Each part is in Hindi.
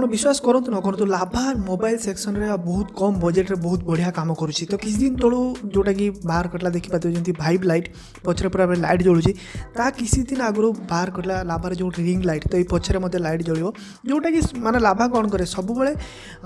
आपण विश्वास करतु न करतु लाभा मोबाइल सेक्शन रे बहुत कम बजेट रे बहुत बढ़िया काम करुच्ची। तो किसी दिन तलू जोटा कि बाहर करला देखि पाते जंती भाइब लाइट पछरे पूरा लाइट जळुची ता किसी दिन आगु बाहर करला लाभार जो रिंग लाइट तो ये पछरे मते लाइट जळिवो जोटा कि माने लाभा कोन करे सब बेले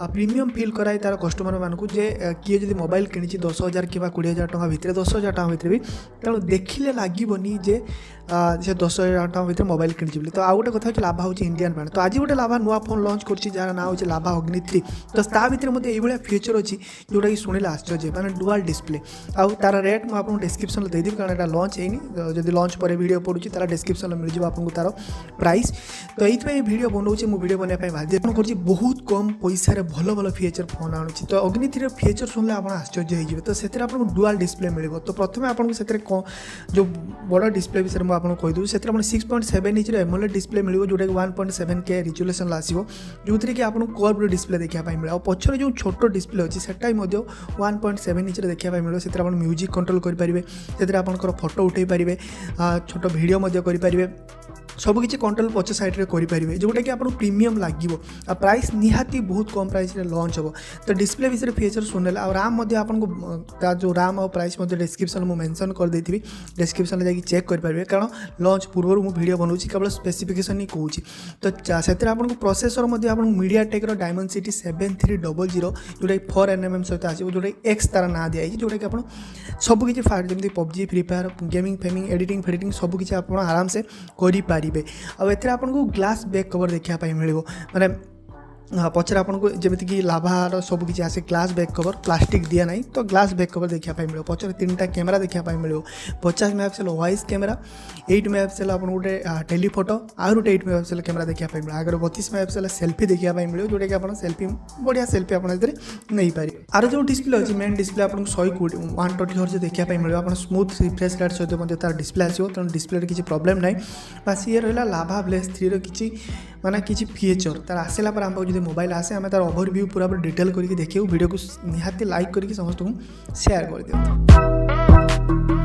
प्रीमियम फील कराई तार कस्टमर मानकु जे किए जदि मोबाइल किनिची 10,000 कि 20,000 टका भितर 10,000 टका भितर भी तेणु देखिले लागबनी जे 10,000 टका भितर मोबाइल किनिची बोली। तो आ गोटे कथा लाभा हूँ इंडियन ब्रांड। तो आज गोटे लाभा नुआ फोन लॉन्च कर जार ना हूँ लाभा अग्नि 3। तो ता भितर मते ये फीचर अच्छी जोटा कि शुणिले आश्चर्य माने डुआल डिस्प्ले आउ तार रेट मुझे आपको डिस्क्रिप्शन देदेवी कारण यहाँ लॉन्च है जब लॉन्च पर वीडियो पड़ूँ तार डिस्क्रिप्शन मिल जाए आपको तार प्राइस। तो ये वीडियो बनाऊँ मुझे वीडियो बनवाई बाध्य कर बहुत कम पैसा भल भल फीचर फोन आणुची। तो अग्नि 3 फीचर शुणिले आप आश्चर्य हो। तो से आपको डुआल डिस्प्ले मिल। तो प्रथम आपको जो बड़ डिस्प्ले विषय में आपको कहीदेवी से 6.7 इंच एमोलेड डिस्प्ले मिल जोटा कि 1.7K रिजोल्यूशन आसो जो थी कि आपको कर्व डिस्प्ले देखा मिले। पछरे जो छोट डिस्प्ले अच्छी से 1.7 इंच देखा मिले से म्यूजिक कंट्रोल करेंगे से आप फोटो उठे पारे छोट भिडियो करेंगे सबकि कंट्रोल पछ साइड रे करेंगे जोटा कि आपको प्रीमियम लगे। प्राइस निहाती बहुत कम प्राइस रे लॉन्च हो। तो डिस्प्ले विषय फीचर सुनले आ राम आपको जो राम और प्राइस डिस्क्रिप्शन मुझे मेंशन कर देती डिस्क्रिप्शन में जाकि चेक करेंगे कारण लॉन्च पूर्व मुझे वीडियो बनाऊँ केवल स्पेसिफिकेशन ही कहूँ। तो से आपको प्रोसेसर मीडिया टेक डायमेंसिटी 7300 जोटा 4nm सहित आसो जोटा एक्स तार ना दिखाई जोटा कि आप सबकि जमी पबजी फ्री फायर गेमिंग फेमिंग एडिटिंग फेडिटिंग सबकि आप आराम से करें। आपको ग्लास बैक कवर देखा मिले माने पचर आपको जमीक लाभार सबकि आसे ग्लास बैक कवर प्लास्टिक दिया ना तो ग्लास बैक कवर देखा मिले। पचर 3टा कैमेरा देखा मिले 50 मेगापिक्सल वाइज कैमेरा 8 मेगापिक्सल आप गोटे टेलीफोटो आउ गोटे 8 मेगापिक्सल कैमेरा देखा मिले आगे 32 मेगापिक्सल सेल्फी देखा मिले जोटा कि आप सेल्फी बढ़िया सेल्फी आप नहीं पारे। आर जो डिस्प्ले अच्छी मेन डिस्प्ले आपको 120 हर्ट्ज देखा मिले आप स्मूथ रिफ्रेश रेट सहित तार डिस्प्ले आसो तेणु डिस्प्ले किसी प्रॉब्लम ना। बस ये रहा लाभा ब्लेस 3 कि माने किसी फीचर तार आसला पर आम जो मोबाइल आसे आम तार ओवरव्यू पूरा डिटेल करके देखिए वीडियो को निहाती लाइक करके समस्त को शेयर कर दियो।